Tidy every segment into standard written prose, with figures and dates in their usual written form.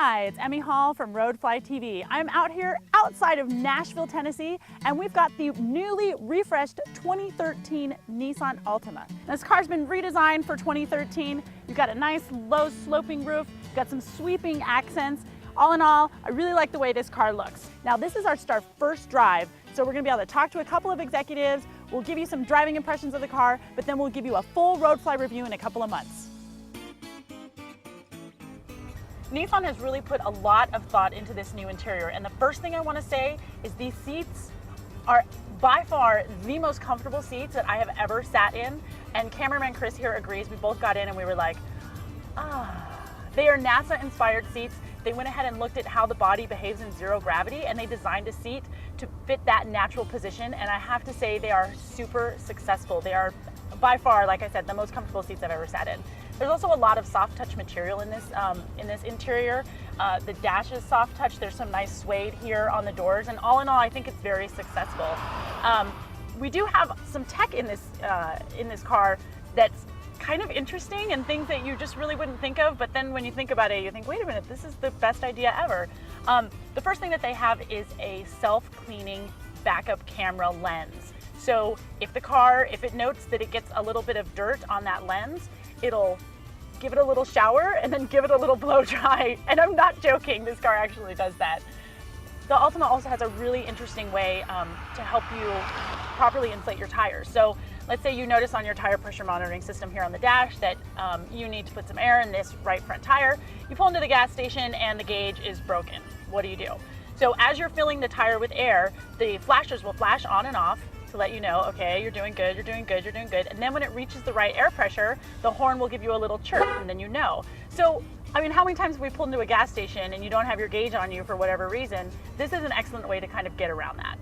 Hi, it's Emmy Hall from Roadfly TV. I'm out here outside of Nashville, Tennessee, and we've got the newly refreshed 2013 Nissan Altima. This car's been redesigned for 2013. You've got a nice low sloping roof, you've got some sweeping accents. All in all, I really like the way this car looks. Now this is our first drive, so we're gonna be able to talk to a couple of executives, we'll give you some driving impressions of the car, but then we'll give you a full Roadfly review in a couple of months. Nissan has really put a lot of thought into this new interior, and the first thing I want to say is these seats are by far the most comfortable seats that I have ever sat in, and cameraman Chris here agrees. We both got in and we were like, They are NASA inspired seats. They went ahead and looked at how the body behaves in zero gravity, and they designed a seat to fit that natural position, and I have to say they are super successful. They are by far, like I said, the most comfortable seats I've ever sat in. There's also a lot of soft touch material in this interior. The dash is soft touch. There's some nice suede here on the doors, and all in all, I think it's very successful. We do have some tech in this car that's kind of interesting and things that you just really wouldn't think of, but then when you think about it, you think, wait a minute, this is the best idea ever. The first thing that they have is a self-cleaning backup camera lens. So if it notes that it gets a little bit of dirt on that lens, it'll give it a little shower and then give it a little blow dry. And I'm not joking, this car actually does that. The Altima also has a really interesting way to help you properly inflate your tires. So let's say you notice on your tire pressure monitoring system here on the dash that you need to put some air in this right front tire. You pull into the gas station and the gauge is broken. What do? So as you're filling the tire with air, the flashers will flash on and off to let you know, okay, you're doing good, you're doing good, you're doing good. And then when it reaches the right air pressure, the horn will give you a little chirp, and then you know. So, I mean, how many times have we pulled into a gas station and you don't have your gauge on you for whatever reason? This is an excellent way to kind of get around that.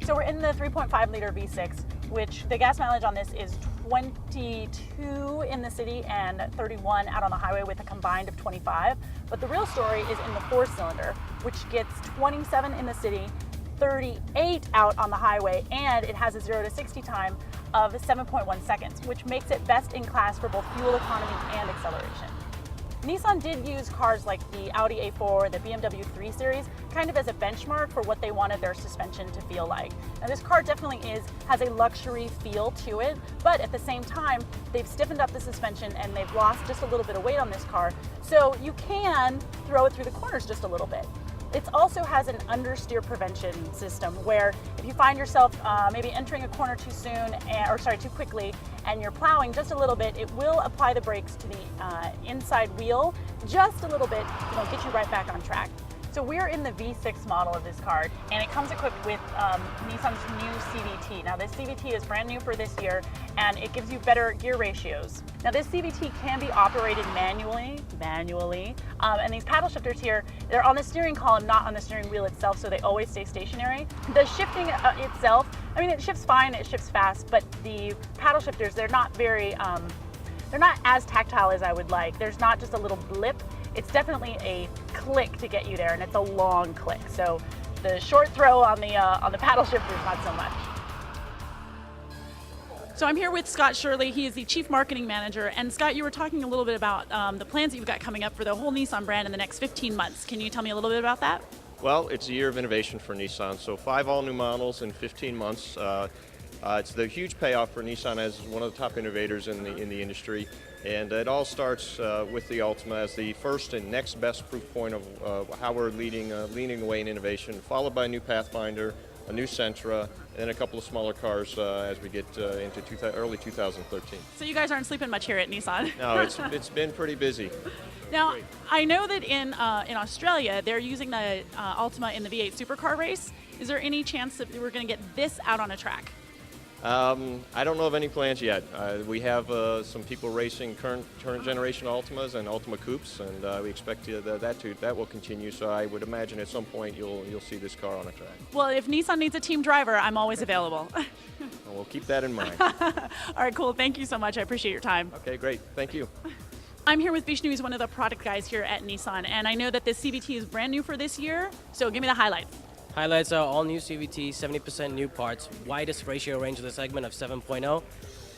So we're in the 3.5 liter V6, which the gas mileage on this is 22 in the city and 31 out on the highway with a combined of 25. But the real story is in the 4-cylinder, which gets 27 in the city, 38 out on the highway, and it has a 0 to 60 time of 7.1 seconds, which makes it best in class for both fuel economy and acceleration. Nissan did use cars like the Audi A4, the BMW 3 Series, kind of as a benchmark for what they wanted their suspension to feel like. Now this car definitely has a luxury feel to it, but at the same time, they've stiffened up the suspension and they've lost just a little bit of weight on this car, so you can throw it through the corners just a little bit. It also has an understeer prevention system where if you find yourself maybe entering a corner too quickly, and you're plowing just a little bit, it will apply the brakes to the inside wheel just a little bit, get you right back on track. So we're in the V6 model of this car, and it comes equipped with Nissan's new CVT. Now this CVT is brand new for this year, and it gives you better gear ratios. Now this CVT can be operated manually, and these paddle shifters here, they're on the steering column, not on the steering wheel itself, so they always stay stationary. The shifting itself, I mean, it shifts fine, it shifts fast, but the paddle shifters, they're not as tactile as I would like. There's not just a little blip. It's definitely a click to get you there, and it's a long click. So the short throw on the paddle shifter is not so much. So I'm here with Scott Shirley. He is the Chief Marketing Manager. And Scott, you were talking a little bit about the plans that you've got coming up for the whole Nissan brand in the next 15 months. Can you tell me a little bit about that? Well, it's a year of innovation for Nissan. So 5 all-new models in 15 months. It's the huge payoff for Nissan as one of the top innovators in the industry. And it all starts with the Altima as the first and next best proof point of how we're leading the way in innovation, followed by a new Pathfinder, a new Sentra, and then a couple of smaller cars as we get into early 2013. So you guys aren't sleeping much here at Nissan? No, it's been pretty busy. Now, I know that in Australia, they're using the Altima in the V8 supercar race. Is there any chance that we're going to get this out on a track? I don't know of any plans yet. We have some people racing current generation Altimas and Altima Coupes, and we expect that will continue. So I would imagine at some point you'll see this car on a track. Well, if Nissan needs a team driver, I'm always available. Well, we'll keep that in mind. All right, cool. Thank you so much. I appreciate your time. Okay, great. Thank you. I'm here with Vishnu, who's one of the product guys here at Nissan, and I know that this CVT is brand new for this year. So give me the highlights. Highlights are all new CVT, 70% new parts, widest ratio range of the segment of 7.0,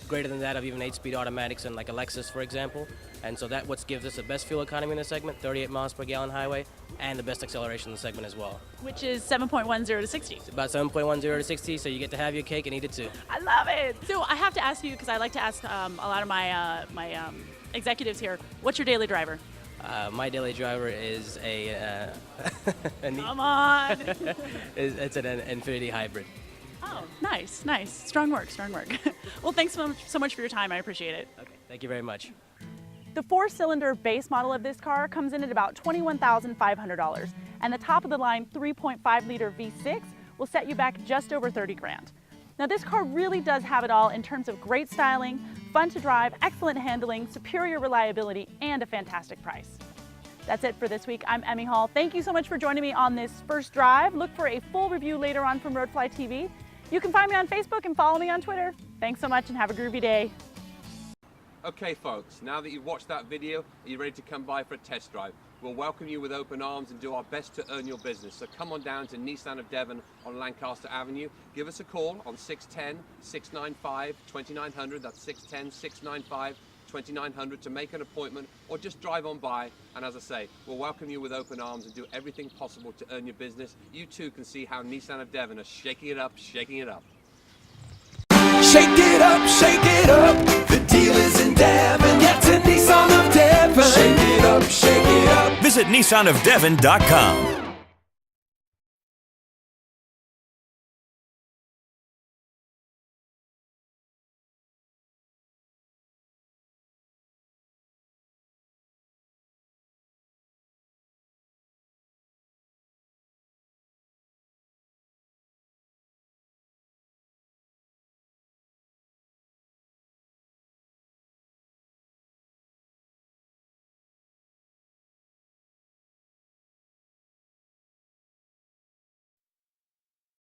greater than that of even 8-speed automatics in like a Lexus, for example. And so that's what gives us the best fuel economy in the segment, 38 miles per gallon highway, and the best acceleration in the segment as well. Which is 7.10 to 60. It's about 7.10 to 60, so you get to have your cake and eat it too. I love it. So I have to ask you, because I like to ask a lot of my executives here, what's your daily driver? My daily driver is a Come on. it's an Infinity Hybrid. Oh, nice, nice. Strong work, strong work. Well, thanks so much for your time. I appreciate it. Okay, thank you very much. The 4-cylinder base model of this car comes in at about $21,500, and the top of the line 3.5-liter V6 will set you back just over 30 grand. Now this car really does have it all in terms of great styling, fun to drive, excellent handling, superior reliability, and a fantastic price. That's it for this week. I'm Emmy Hall. Thank you so much for joining me on this first drive. Look for a full review later on from Roadfly TV. You can find me on Facebook and follow me on Twitter. Thanks so much and have a groovy day. Okay folks, now that you've watched that video, are you ready to come by for a test drive? We'll welcome you with open arms and do our best to earn your business. So come on down to Nissan of Devon on Lancaster Avenue. Give us a call on 610-695-2900. That's 610-695-2900 to make an appointment or just drive on by. And as I say, we'll welcome you with open arms and do everything possible to earn your business. You too can see how Nissan of Devon are shaking it up, shaking it up. Shake it up, shake it up. The deal is in Devon. Get to Nissan of Devon. Shake it up, shake it up. Visit NissanofDevon.com.